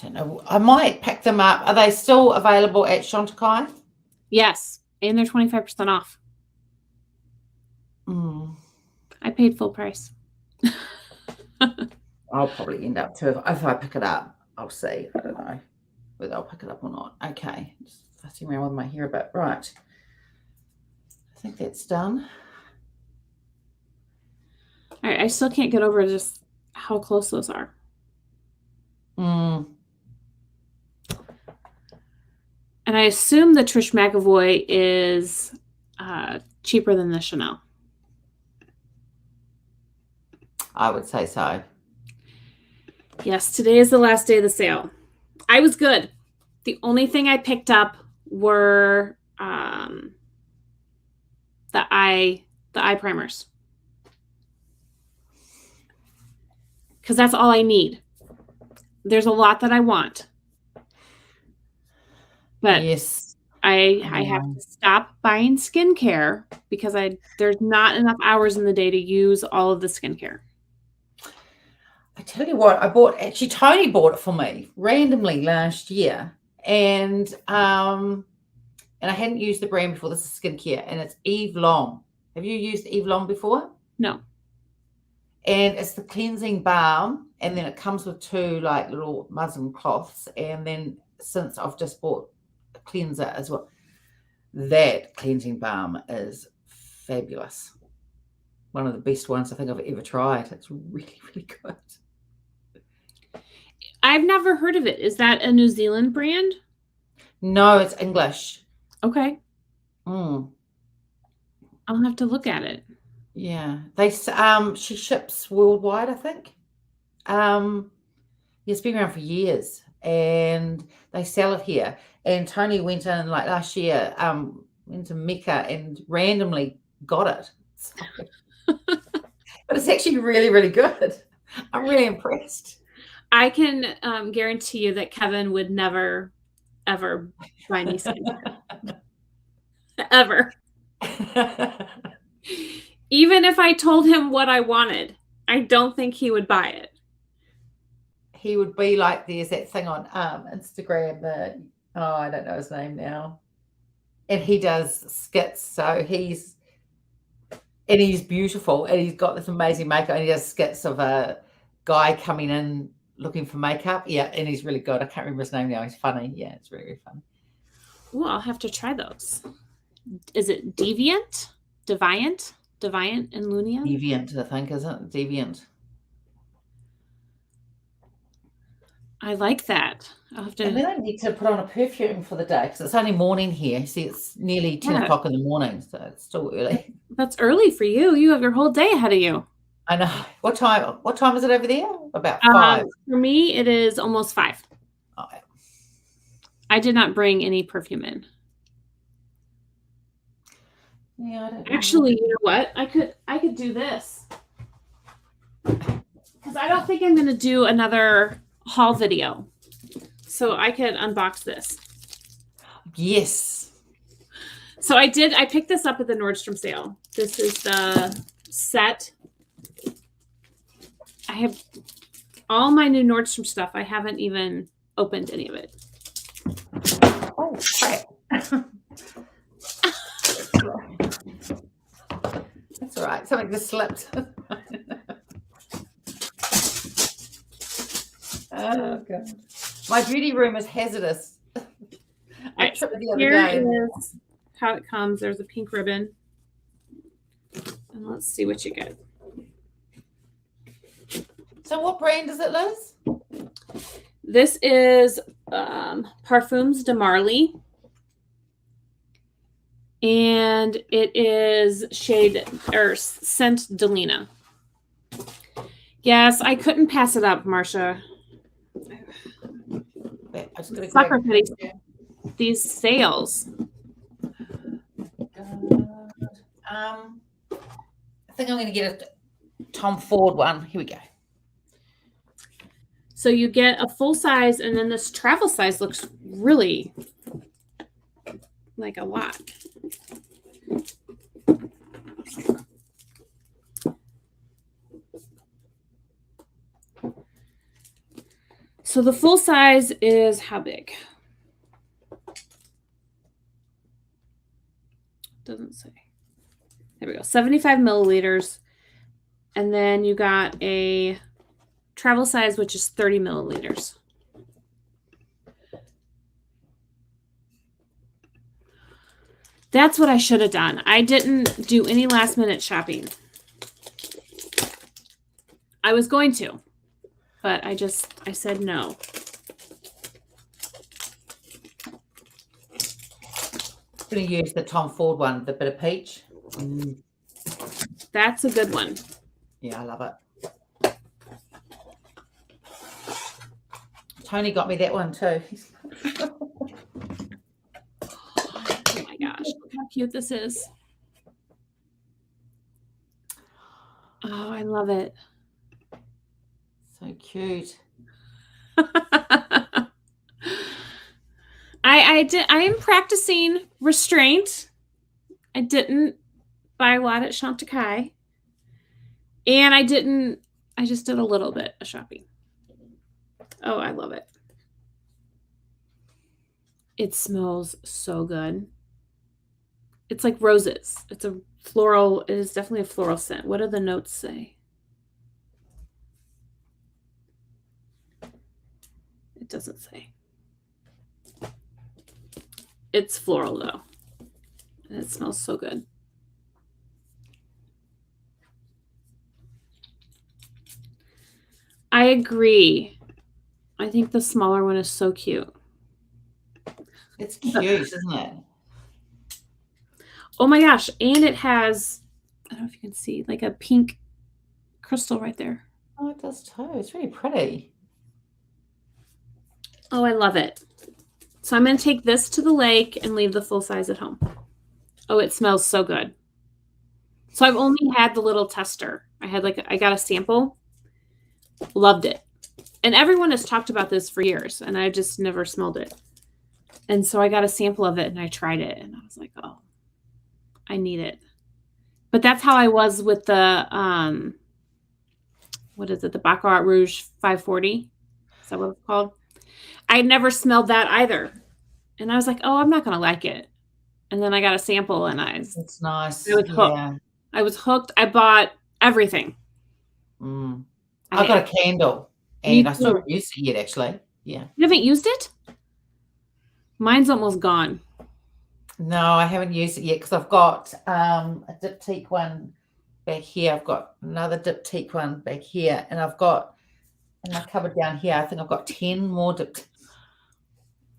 don't know. I might pack them up. Are they still available at Chantecaille? Yes, and they're 25% off. I paid full price. I'll probably end up to if I pick it up. I'll see. I don't know whether I'll pick it up or not. Okay, just fussing around with my hair a bit. Right. I think that's done. All right, I still can't get over just how close those are. And I assume the Trish Mcevoy is cheaper than the Chanel. I would say so. Yes, today is the last day of the sale. I was good. The only thing I picked up were the eye primers. Because that's all I need. There's a lot that I want. But yes, I have to stop buying skincare because there's not enough hours in the day to use all of the skincare. I tell you what, actually Tony bought it for me randomly last year, and I hadn't used the brand before. This is skincare, and it's Eve Long. Have you used Eve Long before? No. And it's the cleansing balm, and then it comes with 2 like little muslin cloths, and then since I've just bought a cleanser as well, that cleansing balm is fabulous. One of the best ones I think I've ever tried. It's really, really good. I've never heard of it. Is that a New Zealand brand? No, it's English. Okay. Mm. I'll have to look at it. Yeah, she ships worldwide, I think. It's been around for years, and they sell it here. And Tony went in like last year, went to Mecca and randomly got it. So, but it's actually really, really good. I'm really impressed. I can guarantee you that Kevin would never, ever buy me skincare. Ever. Even if I told him what I wanted, I don't think he would buy it. He would be like, there's that thing on Instagram I don't know his name now. And he does skits, so he's beautiful, and he's got this amazing makeup, and he does skits of a guy coming in looking for makeup. Yeah, and he's really good. I can't remember his name now. He's funny. Yeah, it's really, really funny. Well, I'll have to try those. Is it Deviant? Deviant and Lunia? Deviant, I think, isn't it? Deviant. I like that. I'll have to. And then I need to put on a perfume for the day because it's only morning here. See, it's nearly 10 o'clock in the morning, so it's still early. That's early for you. You have your whole day ahead of you. I know. What time is it over there? About 5. For me, it is almost 5. Oh, yeah. I did not bring any perfume in. Yeah, I don't know. Actually, you know what? I could do this. Because I don't think I'm going to do another haul video. So I could unbox this. Yes. So I picked this up at the Nordstrom sale. This is the set. I have all my new Nordstrom stuff. I haven't even opened any of it. Oh, crap. That's all right. Something just slipped. Oh, God. My beauty room is hazardous. I tripped the other day. Here is how it comes. There's a pink ribbon. And let's see what you get. So what brand is it, Liz? This is Parfums de Marly. And it is shade or scent Delina. Yes, I couldn't pass it up, Marsha. Sucker for these sales. I think I'm going to get a Tom Ford one. Here we go. So you get a full size, and then this travel size looks really like a lot. So the full size is how big? Doesn't say. There we go. 75 milliliters. And then you got a travel size, which is 30 milliliters. That's what I should have done. I didn't do any last minute shopping. I was going to, but I said no. I'm going to use the Tom Ford one, the bit of peach. That's a good one. Yeah, I love it. Tony got me that one too. Oh my gosh, look how cute this is. Oh, I love it. So cute. I am practicing restraint. I didn't buy a lot at Chantecaille. And I just did a little bit of shopping. Oh, I love it. It smells so good. It's like roses. It's a floral, it is definitely a floral scent. What do the notes say? It doesn't say. It's floral though. And it smells so good. I agree. I think the smaller one is so cute. It's cute, isn't it? Oh my gosh. And it has, I don't know if you can see, like a pink crystal right there. Oh, it does too. It's really pretty. Oh, I love it. So I'm going to take this to the lake and leave the full size at home. Oh, it smells so good. So I've only had the little tester. I got a sample. Loved it. And everyone has talked about this for years, and I just never smelled it. And so I got a sample of it, and I tried it, and I was like, oh, I need it. But that's how I was with the, what is it, the Baccarat Rouge 540? Is that what it's called? I never smelled that either. And I was like, oh, I'm not going to like it. And then I got a sample, and It's nice. I was hooked. Yeah. I was hooked. I bought everything. I got a candle, and I still haven't used it yet, actually. Yeah. You haven't used it? Mine's almost gone. No, I haven't used it yet because I've got a diptyque one back here. I've got another diptyque one back here, and I've got in my cupboard down here, I think I've got 10 more diptyques.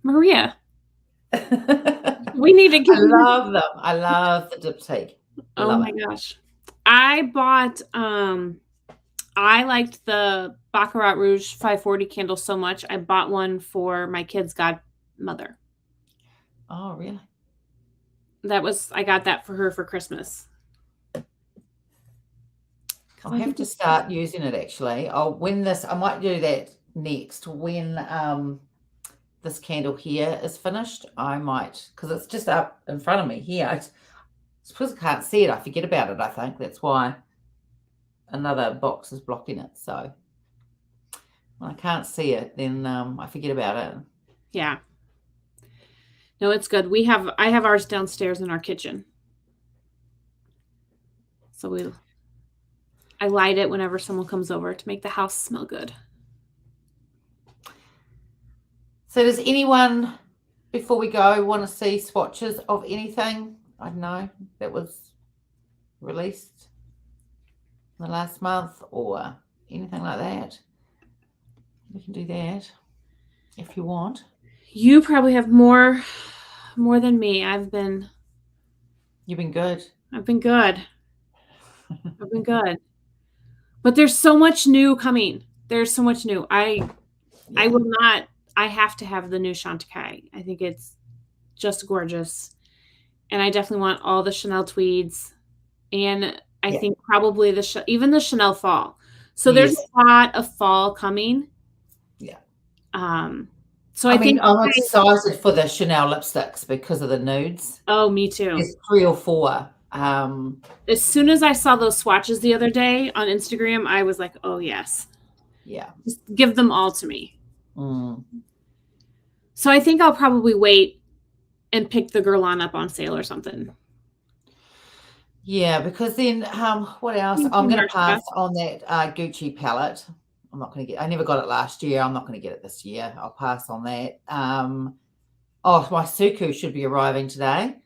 Maria, we need to get. I love them. I love the diptyque. Oh my gosh. I bought, I liked the Baccarat Rouge 540 candle so much. I bought one for my kid's godmother. Oh, really? I got that for her for Christmas. I have to start using it, actually. I might do that next when this candle here is finished. I might, because it's just up in front of me here. It's because I can't see it. I forget about it, I think. That's why another box is blocking it. So when I can't see it, then I forget about it. Yeah. No, it's good. I have ours downstairs in our kitchen. So I light it whenever someone comes over to make the house smell good. So does anyone, before we go, want to see swatches of anything? I don't know, that was released in the last month or anything like that? We can do that if you want. You probably have more than me. You've been good. I've been good. I've been good. But there's so much new coming. There's so much new. I have to have the new Chantecaille. I think it's just gorgeous. And I definitely want all the Chanel tweeds. And I think probably even the Chanel fall. So there's a lot of fall coming. Yeah. So I think I'm excited for the Chanel lipsticks because of the nudes. Oh, me too. There's 3 or 4. As soon as I saw those swatches the other day on Instagram, I was like, oh yes. Yeah. Just give them all to me. So I think I'll probably wait and pick the Guerlain up on sale or something. Yeah, because then what else? I'm going to pass on that Gucci palette. I never got it last year. I'm not going to get it this year. I'll pass on that. My Suku should be arriving today.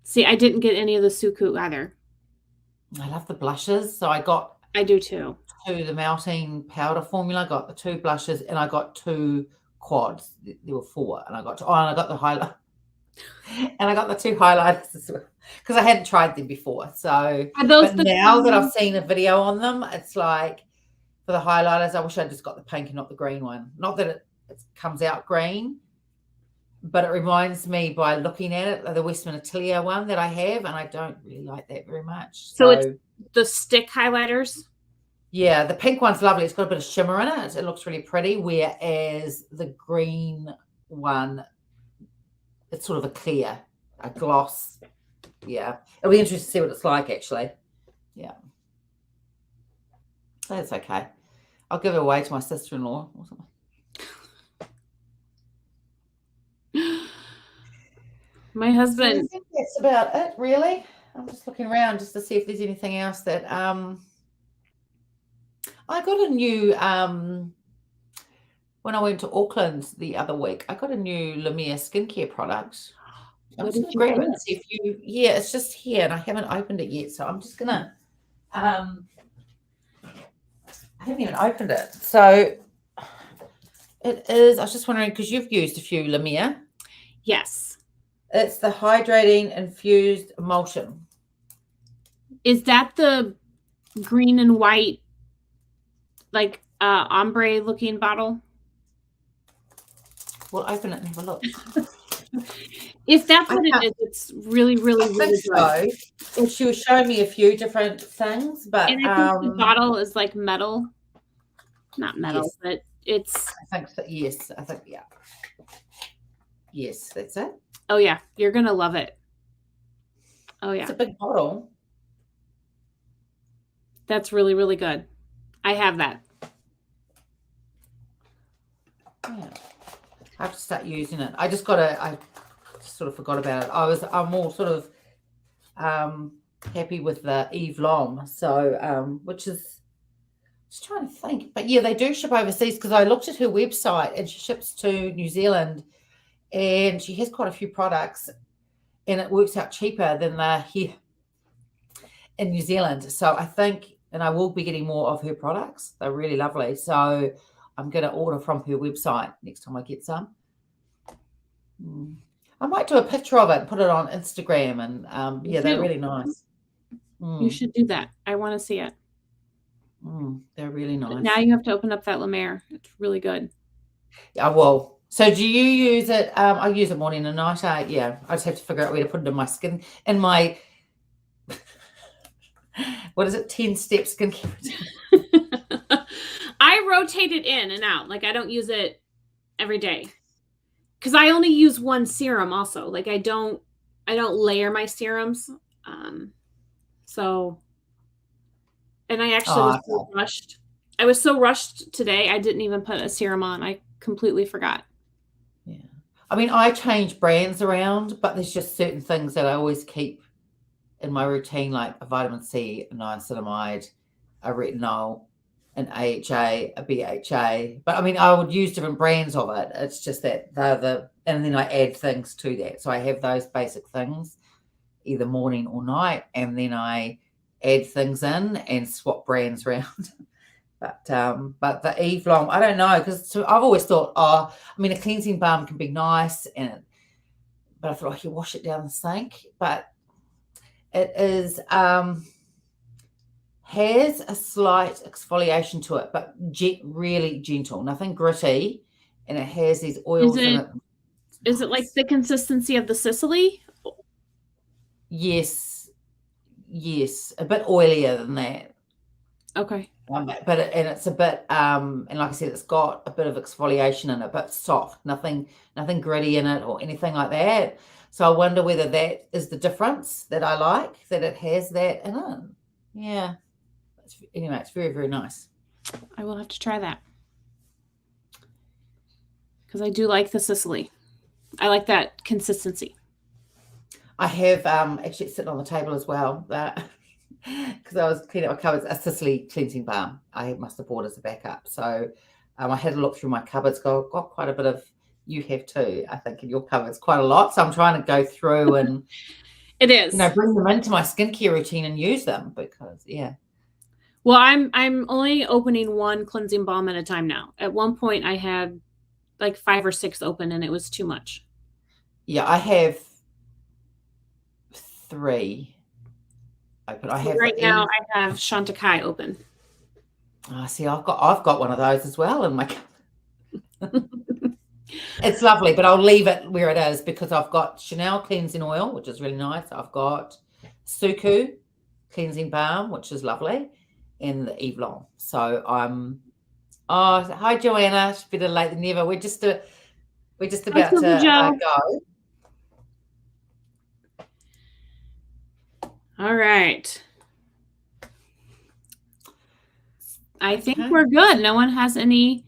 See, I didn't get any of the Suku either. I love the blushes. So I do too. The melting powder formula. I got the 2 blushes and I got 2 quads. There were 4 and I got the highlight. And I got the 2 highlighters as well because I hadn't tried them before. So now that I've seen a video on them, it's like for the highlighters, I wish I just got the pink and not the green one. Not that it comes out green, but it reminds me by looking at it, the Westman Atelier one that I have, and I don't really like that very much. So it's the stick highlighters? Yeah, the pink one's lovely. It's got a bit of shimmer in it. It looks really pretty, whereas the green one it's sort of a clear, a gloss. Yeah, it'll be interesting to see what it's like, actually. Yeah, that's okay. I'll give it away to my sister-in-law or something. My husband. So I think that's about it, really. I'm just looking around just to see if there's anything else that I got a new when I went to Auckland the other week, I got a new Lemire skincare product. I'm just gonna grab it and see if you it's just here and I haven't opened it yet. So I'm just gonna I haven't even opened it. So it is, I was just wondering, because you've used a few Lemire. Yes. It's the Hydrating Infused Emulsion. Is that the green and white, like ombre looking bottle? We'll open it and have a look. If that's what it is, it's really, really, really good. So. She was showing me a few different things, but and I think the bottle is like metal. Not metal, yes. But it's. I think so, yes. I think yes, that's it. Oh yeah, you're gonna love it. Oh yeah, it's a big bottle. That's really, really good. I have that. Yeah. I have to start using it. I just I sort of forgot about it. I'm more sort of happy with the Eve Lom, so which is, just trying to think, but yeah, they do ship overseas, because I looked at her website and she ships to New Zealand, and she has quite a few products, and it works out cheaper than they're here in New Zealand. So I think, and I will be getting more of her products. They're really lovely. So I'm going to order from her website next time I get some. I might do a picture of it and put it on Instagram, and yeah, they're really nice. You should do that. I want to see it. They're really nice. But now you have to open up that Lemire. It's really good. Yeah, well, so do you use it? I use it morning and night. Yeah, I just have to figure out where to put it in my skin, in my what is it, 10-step skincare routine. I rotate it in and out. Like, I don't use it every day, because I only use one serum also. Like, I don't layer my serums. So, and I actually was so rushed. I was so rushed today, I didn't even put a serum on. I completely forgot. Yeah. I mean, I change brands around, but there's just certain things that I always keep in my routine, like a vitamin C, a niacinamide, a retinol, an AHA, a BHA. But I mean, I would use different brands of it. It's just that they're and then I add things to that. So I have those basic things either morning or night, and then I add things in and swap brands around. But the Eve Lom, I don't know, because I've always thought, I mean, a cleansing balm can be nice, but I thought, you wash it down the sink. But it is has a slight exfoliation to it, but really gentle, nothing gritty, and it has these oils in it. Is it like the consistency of the Sicily? Yes, a bit oilier than that. Okay. But it's a bit and like I said, it's got a bit of exfoliation in it, but soft, nothing gritty in it or anything like that. So I wonder whether that is the difference that I like, that it has that in it. Yeah. Anyway, it's very, very nice. I will have to try that, because I do like the Sicily. I like that consistency. I have actually sitting on the table as well, because I was cleaning up my cupboards, a Sicily cleansing balm I must have bought as a backup. So I had a look through my cupboards, got quite a bit of, you have too, I think, in your cupboards, quite a lot. So I'm trying to go through and it is, bring them into my skincare routine and use them, because well, I'm only opening one cleansing balm at a time now. At one point I had like 5 or 6 open, and it was too much. Yeah, I have 3 open. I have right now I have Chantecaille open. See, I've got one of those as well in my cupboard. It's lovely, but I'll leave it where it is, because I've got Chanel cleansing oil, which is really nice. I've got Suku cleansing balm, which is lovely, and the Eve Lom. So hi Joanna, it's better late than never. We're just about to go. All right. I think we're good. No one has any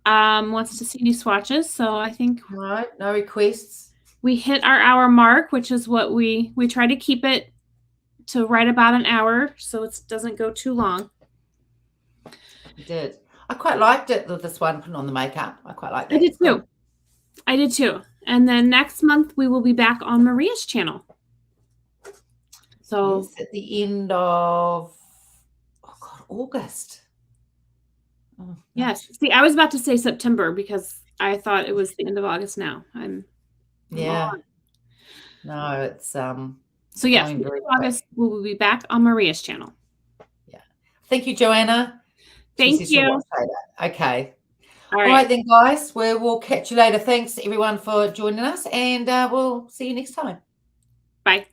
wants to see any swatches, so I think no requests. We hit our hour mark, which is what we try to keep it to right about an hour, so it doesn't go too long. You did. I quite liked it with this one, putting on the makeup. I quite like that. I did too. I did too. And then next month we will be back on Maria's channel. So yes, at the end of August. Oh, yes. See, I was about to say September because I thought it was the end of August now. Yeah. No, it's so yes, August we will be back on Maria's channel. Yeah. Thank you, Joanna. Thank you. Okay. All right then, guys. We'll catch you later. Thanks everyone for joining us, and we'll see you next time. Bye.